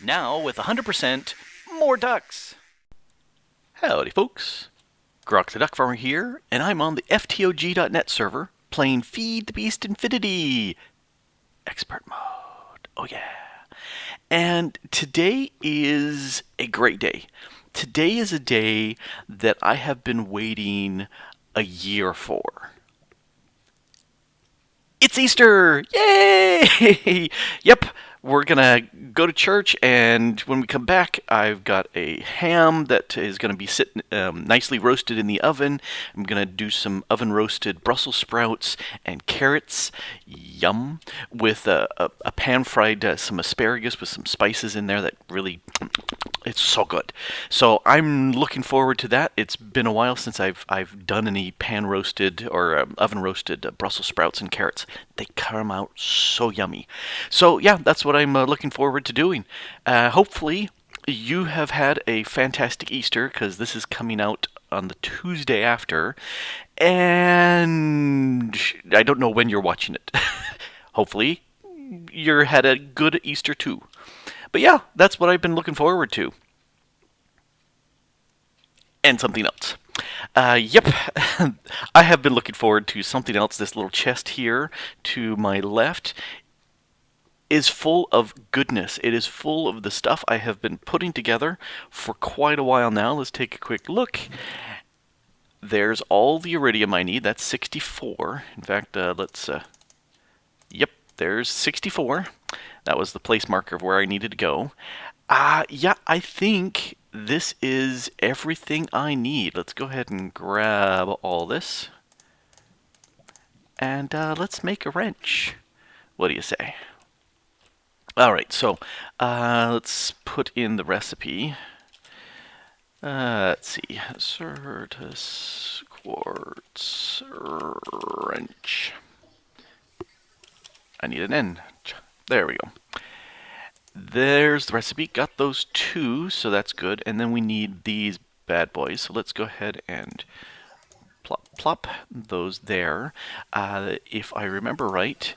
Now with 100% more ducks. Howdy folks, Grok the DuckFarmer here, and I'm on the FTOG.net server playing Feed the Beast Infinity Expert Mode. Oh yeah. And today is a great day. Today is a day that I have been waiting a year for. It's Easter! Yay! Yep, we're gonna go to church, and when we come back, I've got a ham that is gonna be sitting nicely roasted in the oven. I'm gonna do some oven roasted Brussels sprouts and carrots, yum, with a pan fried some asparagus with some spices in there that really, it's so good. So I'm looking forward to that. It's been a while since I've done any pan roasted or oven roasted Brussels sprouts and carrots. They come out so yummy. So yeah, that's what I'm looking forward to doing. Hopefully you have had a fantastic Easter, because this is coming out on the Tuesday after, and I don't know when you're watching it. Hopefully you had a good Easter too. But yeah, that's what I've been looking forward to. And something else. Yep, I have been looking forward to something else. This little chest here to my left is full of goodness. It is full of the stuff I have been putting together for quite a while now. Let's take a quick look. There's all the iridium I need. That's 64. In fact, yep, there's 64. That was the place marker of where I needed to go. Yeah, I think this is everything I need. Let's go ahead and grab all this. And let's make a wrench. What do you say? Alright, so let's put in the recipe. Let's see. Certus quartz wrench. I need an N. There we go. There's the recipe. Got those two, so that's good. And then we need these bad boys. So let's go ahead and plop those there. If I remember right,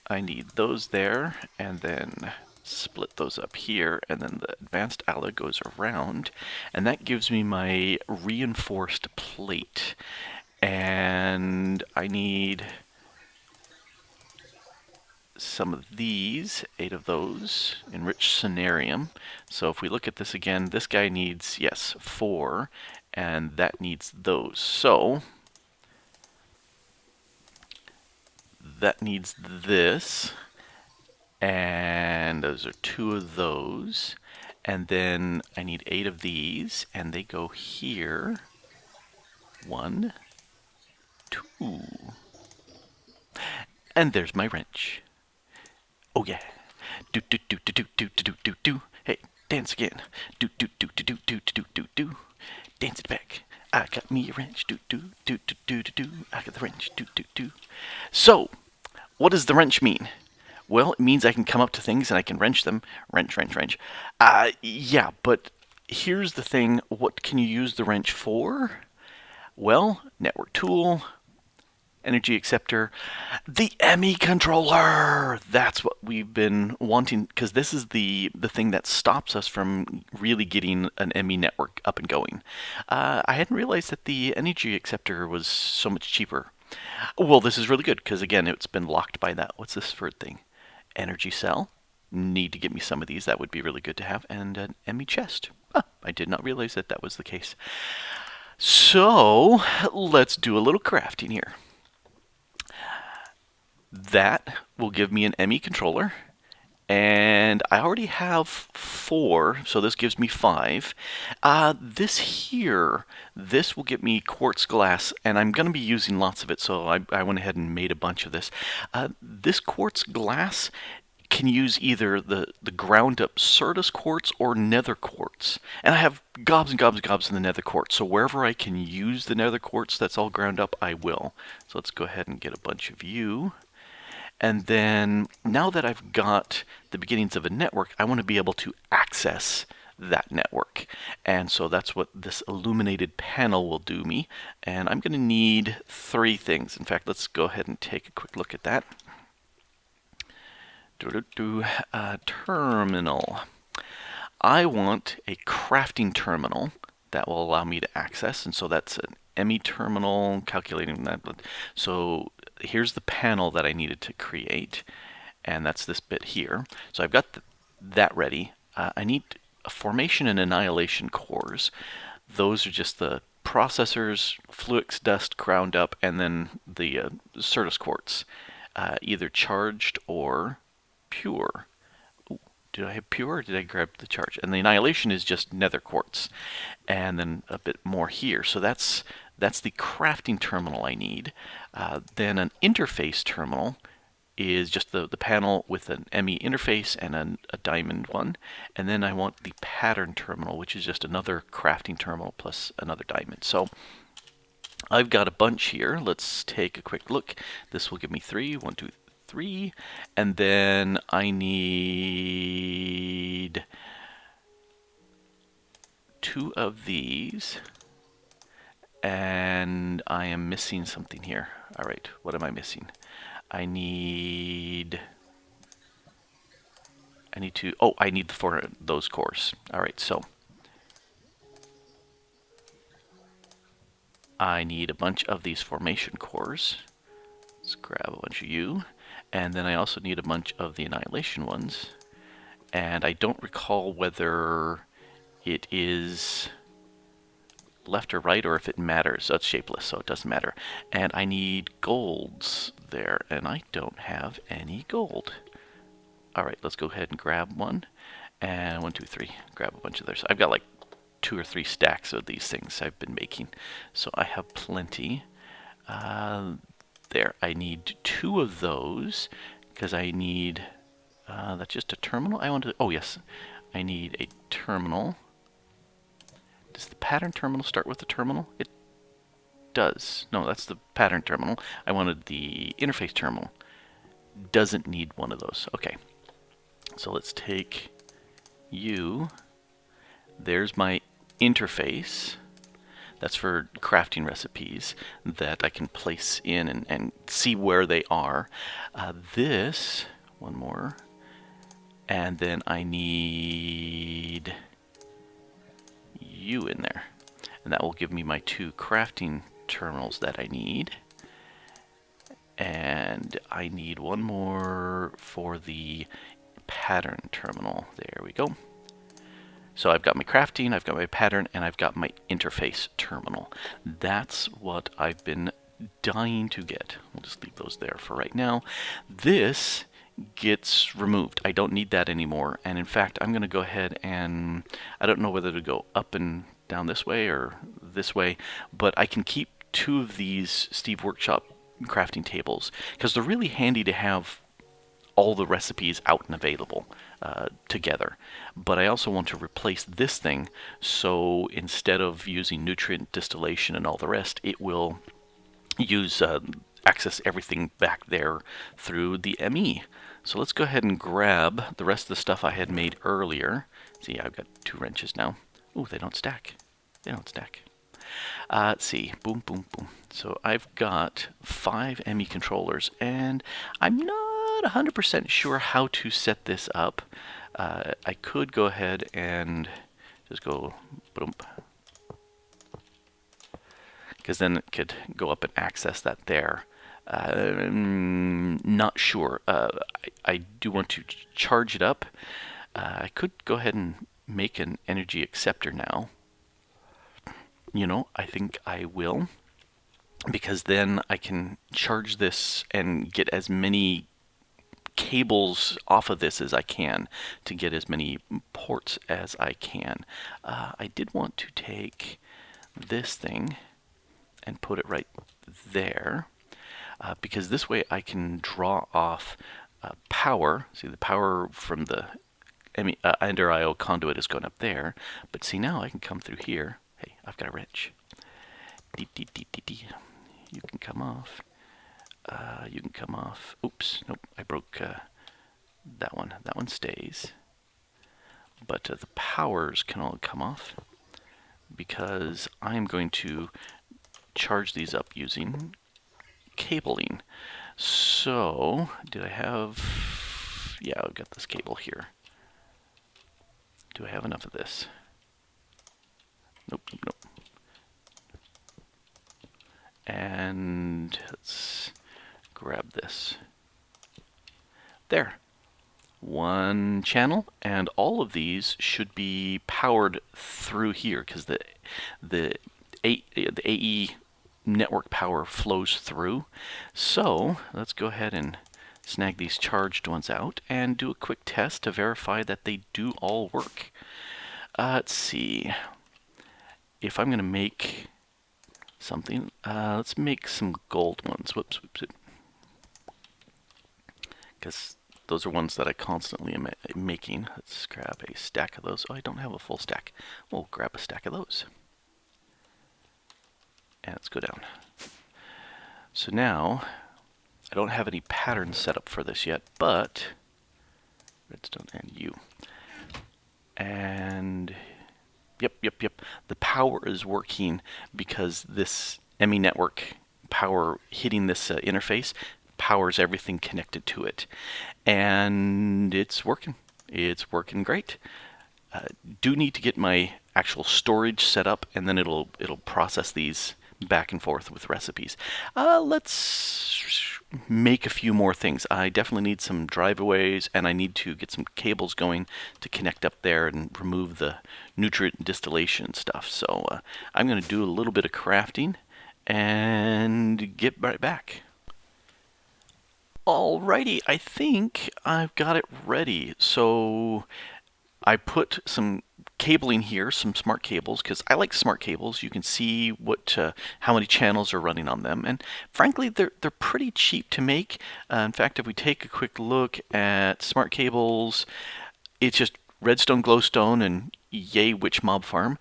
I need those there, and then split those up here, and then the advanced alloy goes around, and that gives me my reinforced plate. And I need some of these, 8 of those, enriched sonarium. So if we look at this again, this guy needs, yes, 4, and that needs those. So that needs this, and those are 2 of those, and then I need 8 of these, and they go here. 1, 2, and there's my wrench. Oh yeah. Do do do do do do do do do. Hey, dance again. Do do do do do do do do do. Dance it back. I got me a wrench. Do do do do do do do. I got the wrench. Do do do. So, what does the wrench mean? Well, it means I can come up to things and I can wrench them. Wrench, wrench, wrench. Yeah, but here's the thing. What can you use the wrench for? Well, network tool, energy acceptor, the ME controller. That's what we've been wanting, because this is the thing that stops us from really getting an ME network up and going. I hadn't realized that the energy acceptor was so much cheaper. Well, this is really good, because again, it's been locked by that. What's this for thing? Energy cell. Need to get me some of these. That would be really good to have. And an ME chest. I did not realize that that was the case. So let's do a little crafting here. That will give me an ME controller, and I already have 4, so this gives me 5. This will get me quartz glass, and I'm going to be using lots of it, so I went ahead and made a bunch of this. This quartz glass can use either the ground up certus quartz or nether quartz. And I have gobs and gobs and gobs in the nether quartz, so wherever I can use the nether quartz that's all ground up, I will. So let's go ahead and get a bunch of you. And then, now that I've got the beginnings of a network, I want to be able to access that network. And so that's what this illuminated panel will do me. And I'm going to need 3 things. In fact, let's go ahead and take a quick look at that. Terminal. I want a crafting terminal that will allow me to access, and so that's an ME terminal, calculating that. So here's the panel that I needed to create, and that's this bit here. So I've got that ready. I need a formation and annihilation cores. Those are just the processors, Fluix dust ground up, and then the certus quartz, either charged or pure. Did I have pure or did I grab the charge? And the annihilation is just nether quartz. And then a bit more here. So that's the crafting terminal I need. Then an interface terminal is just the panel with an ME interface and a diamond one. And then I want the pattern terminal, which is just another crafting terminal plus another diamond. So I've got a bunch here. Let's take a quick look. This will give me 3. 1, 2, 3. And then I need 2 of these. And I am missing something here. All right, what am I missing? I need to, oh, I need for those cores. All right, so I need a bunch of these formation cores. Let's grab a bunch of you. And then I also need a bunch of the annihilation ones. And I don't recall whether it is left or right or if it matters. So it's shapeless, so it doesn't matter. And I need golds there, and I don't have any gold. All right, let's go ahead and grab one. And 1, 2, 3, grab a bunch of theirs. I've got like 2 or 3 stacks of these things I've been making. So I have plenty. There, I need 2 of those because I need, that's just a terminal. I want to, oh yes, I need a terminal. Does the pattern terminal start with the terminal? It does. No, that's the pattern terminal. I wanted the interface terminal. Doesn't need one of those. Okay. So let's take you. There's my interface. That's for crafting recipes that I can place in and see where they are. This, one more. And then I need you in there. And that will give me my 2 crafting terminals that I need. And I need one more for the pattern terminal. There we go. So I've got my crafting, I've got my pattern, and I've got my interface terminal. That's what I've been dying to get. We'll just leave those there for right now. This gets removed. I don't need that anymore. And in fact, I'm going to go ahead and, I don't know whether to go up and down this way or this way, but I can keep 2 of these Steve Workshop crafting tables because they're really handy to have all the recipes out and available together. But I also want to replace this thing, so instead of using nutrient distillation and all the rest, it will use access everything back there through the ME. So let's go ahead and grab the rest of the stuff I had made earlier. See, I've got 2 wrenches now. Ooh, they don't stack. They don't stack. Let's see. Boom, boom, boom. So I've got 5 ME controllers, and I'm not 100% sure how to set this up. I could go ahead and just go boom, because then it could go up and access that there. Not sure. I do want to charge it up. I could go ahead and make an energy acceptor now. You know, I think I will, because then I can charge this and get as many cables off of this as I can to get as many ports as I can. I did want to take this thing and put it right there, because this way I can draw off power. See, the power from the Ender IO conduit is going up there, but see, now I can come through here. Hey, I've got a wrench. You can come off. You can come off. Oops, nope, I broke that one. That one stays. But the powers can all come off because I'm going to charge these up using cabling. So, did I have... yeah, I've got this cable here. Do I have enough of this? Nope, nope, nope. And let's grab this. There. One channel, and all of these should be powered through here because the AE network power flows through. So let's go ahead and snag these charged ones out and do a quick test to verify that they do all work. Let's see. If I'm going to make something, let's make some gold ones. Whoops, whoops. Because those are ones that I constantly am making. Let's grab a stack of those. Oh, I don't have a full stack. We'll grab a stack of those. And let's go down. So now, I don't have any patterns set up for this yet, but redstone and you. And yep. The power is working because this ME network power hitting this interface powers everything connected to it, and it's working. It's working great. Do need to get my actual storage set up, and then it'll process these back and forth with recipes. Let's make a few more things. I definitely need some driveaways, and I need to get some cables going to connect up there and remove the nutrient distillation stuff. So I'm going to do a little bit of crafting and get right back. Alrighty, I think I've got it ready. So I put some cabling here, some smart cables, because I like smart cables. You can see what how many channels are running on them, and frankly, they're pretty cheap to make. In fact, if we take a quick look at smart cables, it's just redstone, glowstone, and yay, witch mob farm.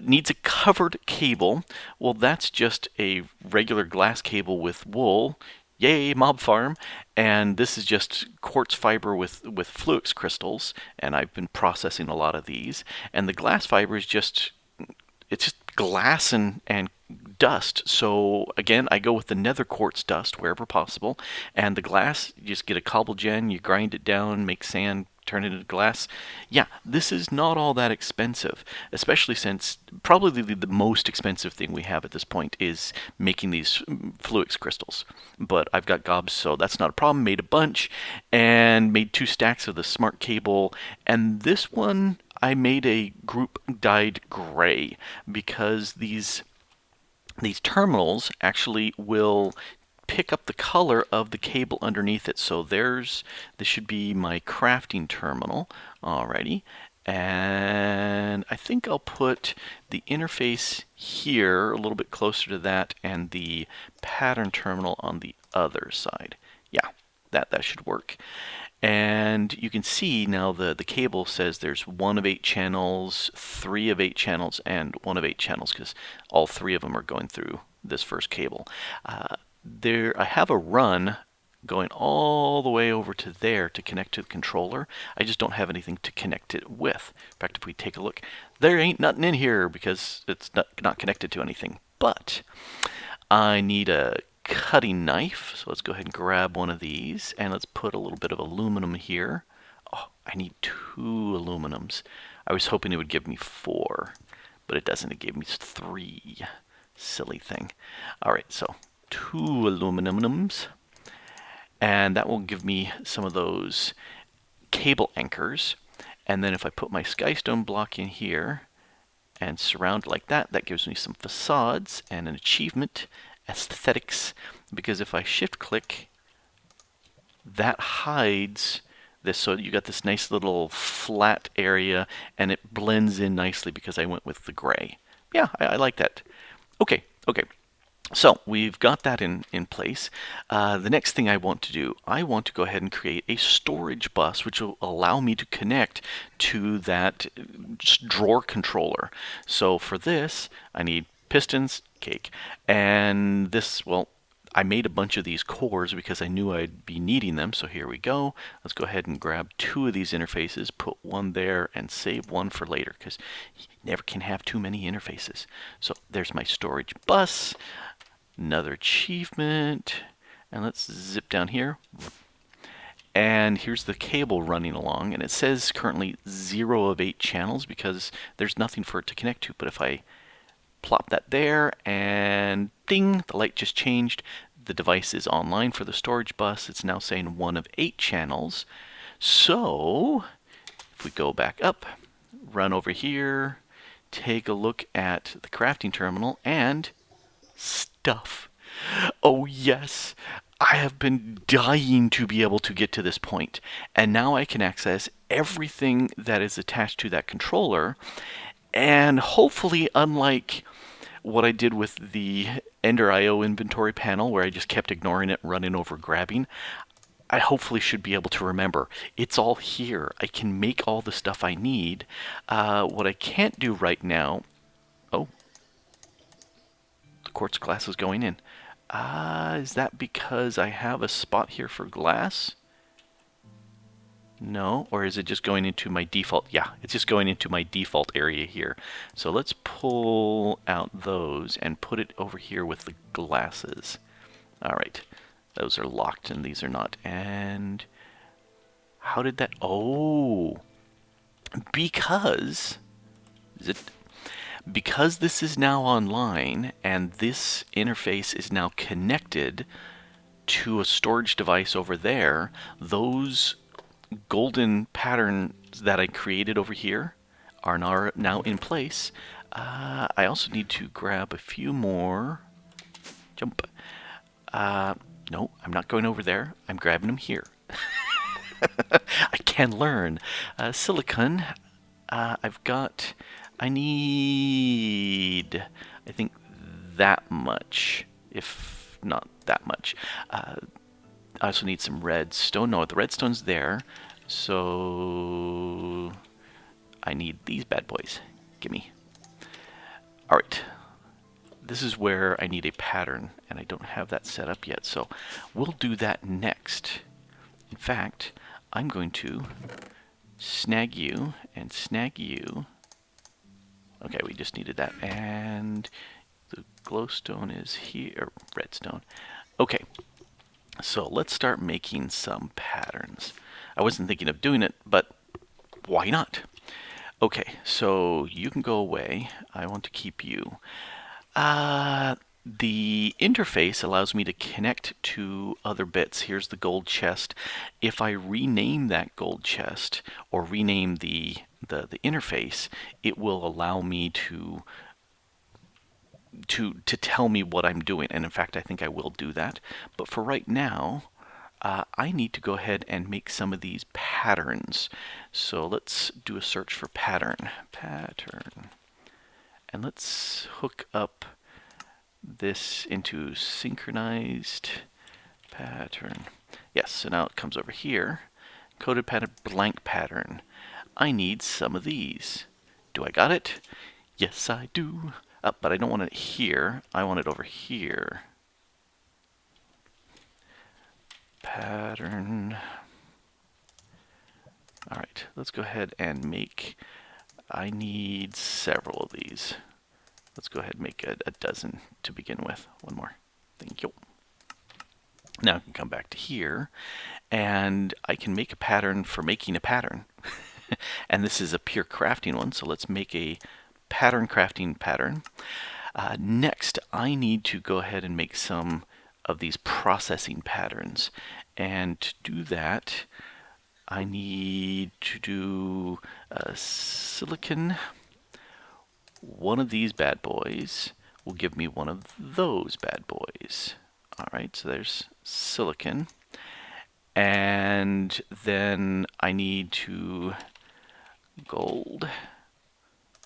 Needs a covered cable. Well, that's just a regular glass cable with wool. Yay, mob farm. And this is just quartz fiber with fluix crystals, and I've been processing a lot of these. And the glass fiber is just, it's just glass and dust. So again, I go with the nether quartz dust wherever possible. And the glass, you just get a cobble gen, you grind it down, make sand, turn it into glass. Yeah, this is not all that expensive, especially since probably the most expensive thing we have at this point is making these fluix crystals. But I've got gobs, so that's not a problem. Made a bunch and made 2 stacks of the smart cable. And this one, I made a group dyed gray because these terminals actually will pick up the color of the cable underneath it. So this should be my crafting terminal. Alrighty. And I think I'll put the interface here a little bit closer to that and the pattern terminal on the other side. Yeah, that should work. And you can see now the cable says there's 1 of 8 channels, 3 of 8 channels, and 1 of 8 channels because all 3 of them are going through this first cable. I have a run going all the way over to there to connect to the controller. I just don't have anything to connect it with. In fact, if we take a look, there ain't nothing in here because it's not connected to anything. But I need a cutting knife, so let's go ahead and grab one of these, and let's put a little bit of aluminum here. Oh, I need 2 aluminums. I was hoping it would give me 4, but it doesn't. It gave me 3. Silly thing. Alright, so 2 aluminums, and that will give me some of those cable anchors. And then if I put my skystone block in here and surround it like that, that gives me some facades and an achievement, aesthetics, because if I shift click, that hides this, so you got this nice little flat area and it blends in nicely because I went with the gray. Yeah, I like that. Okay. So we've got that in place. The next thing I want to do, I want to go ahead and create a storage bus which will allow me to connect to that drawer controller. So for this, I need pistons, cake, and this, well, I made a bunch of these cores because I knew I'd be needing them, so here we go. Let's go ahead and grab 2 of these interfaces, put 1 there, and save 1 for later, because you never can have too many interfaces. So there's my storage bus, another achievement, and let's zip down here. And here's the cable running along, and it says currently 0 of 8 channels because there's nothing for it to connect to. But if I plop that there and ding, the light just changed. The device is online for the storage bus. It's now saying 1 of 8 channels. So if we go back up, run over here, take a look at the crafting terminal, and stuff. Oh yes, I have been dying to be able to get to this point, and now I can access everything that is attached to that controller, and hopefully, unlike what I did with the Ender IO inventory panel where I just kept ignoring it, running over, grabbing, I hopefully should be able to remember. It's all here. I can make all the stuff I need. What I can't do right now... Oh, the quartz glass is going in. Is that because I have a spot here for glass? No, or is it just going into my default? Yeah, it's just going into my default area here. So let's pull out those and put it over here with the glasses. All right, those are locked and these are not. And how did that? Oh, because because this is now online and this interface is now connected to a storage device over there, those golden patterns that I created over here are now in place. I also need to grab a few more. Jump. No, I'm not going over there. I'm grabbing them here. I can learn. Silicon. I need, I think, that much, if not that much. I also need some redstone. No, the redstone's there. So I need these bad boys. Gimme. Alright. This is where I need a pattern, and I don't have that set up yet. So we'll do that next. In fact, I'm going to snag you and snag you. Okay, we just needed that. And the glowstone is here. Redstone. Okay. So let's start making some patterns. I wasn't thinking of doing it, but why not? Okay, so you can go away. I want to keep you. The interface allows me to connect to other bits. Here's the gold chest. If I rename that gold chest or rename the interface, it will allow me to tell me what I'm doing. And in fact, I think I will do that. But for right now, I need to go ahead and make some of these patterns. So let's do a search for pattern. And let's hook up this into synchronized pattern. Yes, so now it comes over here. Coded pattern, blank pattern. I need some of these. Do I got it? Yes, I do. But I don't want it here. I want it over here. Pattern. All right, let's go ahead and make, I need several of these. Let's go ahead and make a dozen to begin with. One more. Thank you. Now I can come back to here, and I can make a pattern for making a pattern. And this is a pure crafting one, so let's make a pattern crafting pattern. Next, I need to go ahead and make some of these processing patterns. And to do that, I need to do silicon. One of these bad boys will give me one of those bad boys. All right, so there's silicon. And then I need to gold.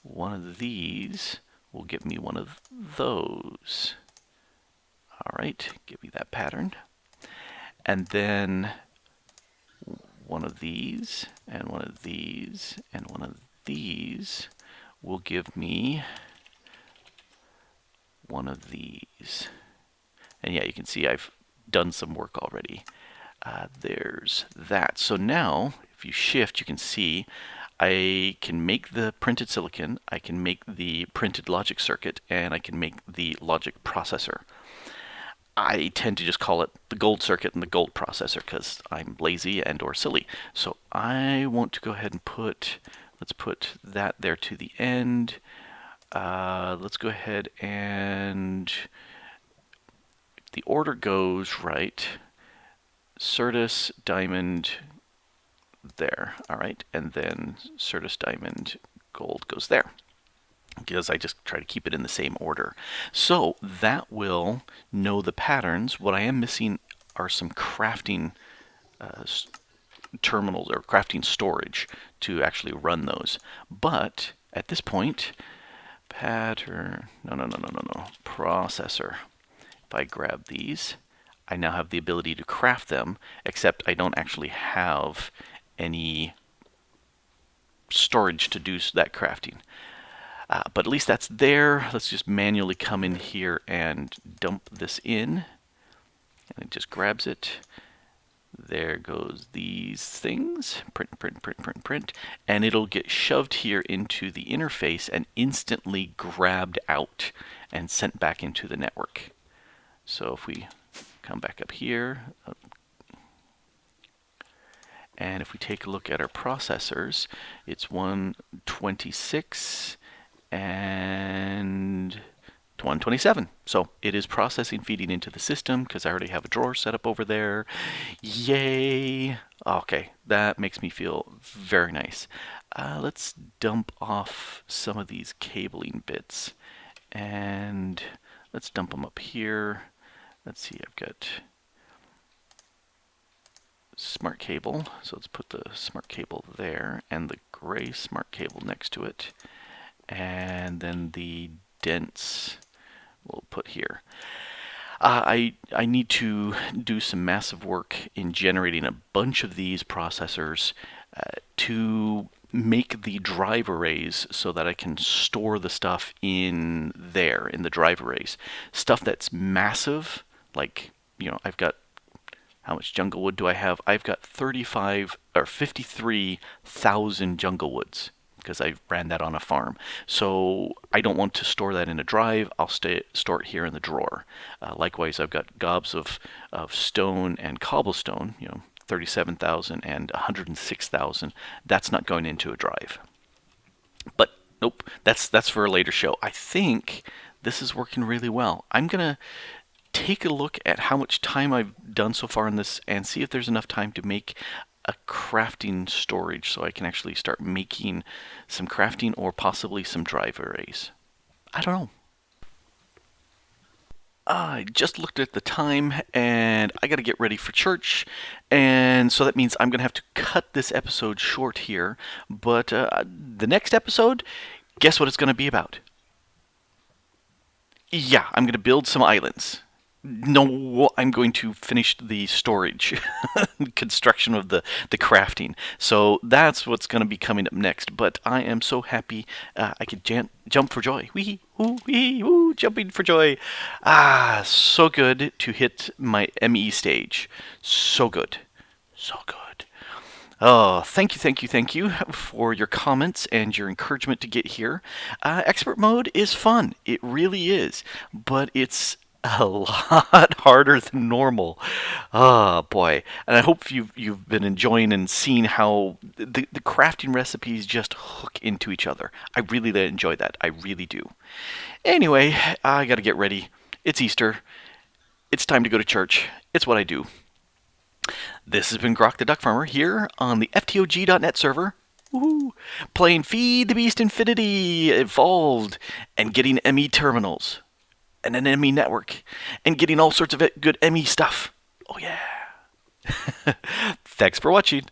One of these will give me one of those. All right, give me that pattern. And then one of these, and one of these, and one of these will give me one of these. And yeah, you can see I've done some work already. There's that. So now, if you shift, you can see I can make the printed silicon, I can make the printed logic circuit, and I can make the logic processor. I tend to just call it the gold circuit and the gold processor because I'm lazy and or silly. So I want to go ahead and let's put that there to the end. Let's go ahead and, if the order goes right, certus diamond there, all right, and then certus diamond gold goes there, because I just try to keep it in the same order. So that will know the patterns. What I am missing are some crafting terminals or crafting storage to actually run those. But at this point, pattern, no, processor. If I grab these, I now have the ability to craft them, except I don't actually have any storage to do that crafting. But at least that's there. Let's just manually come in here and dump this in. And it just grabs it. There goes these things. Print, print, print, print, print. And it'll get shoved here into the interface and instantly grabbed out and sent back into the network. So if we come back up here, and if we take a look at our processors, it's 126 and 127. So it is processing, feeding into the system because I already have a drawer set up over there. Yay! Okay, that makes me feel very nice. Let's dump off some of these cabling bits, and let's dump them up here. Let's see, I've got smart cable, so let's put the smart cable there and the gray smart cable next to it, and then the dense we'll put here. I need to do some massive work in generating a bunch of these processors to make the drive arrays so that I can store the stuff in there, in the drive arrays. Stuff that's massive, like, I've got, how much jungle wood do I have? I've got 53,000 jungle woods because I ran that on a farm. So I don't want to store that in a drive. I'll store it here in the drawer. Likewise, I've got gobs of stone and cobblestone, 37,000 and 106,000. That's not going into a drive. But nope, that's for a later show. I think this is working really well. I'm going to take a look at how much time I've done so far in this and see if there's enough time to make a crafting storage so I can actually start making some crafting or possibly some drive arrays. I don't know. I just looked at the time and I got to get ready for church, and so that means I'm going to have to cut this episode short here, but the next episode, guess what it's going to be about? Yeah, I'm going to build some islands. No, I'm going to finish the storage construction of the crafting. So that's what's going to be coming up next. But I am so happy I could jump for joy. Wee woo, jumping for joy. So good to hit my ME stage. So good. So good. Oh, thank you for your comments and your encouragement to get here. Expert mode is fun. It really is. But it's a lot harder than normal. Oh boy. And I hope you've been enjoying and seeing how the crafting recipes just hook into each other. I really enjoy that. I really do. Anyway, I gotta get ready. It's Easter. It's time to go to church. It's what I do. This has been Grok the DuckFarmer here on the FTOG.net server. Woohoo! Playing Feed the Beast Infinity Evolved and getting ME terminals and an ME network and getting all sorts of good ME stuff. Oh yeah. Thanks for watching.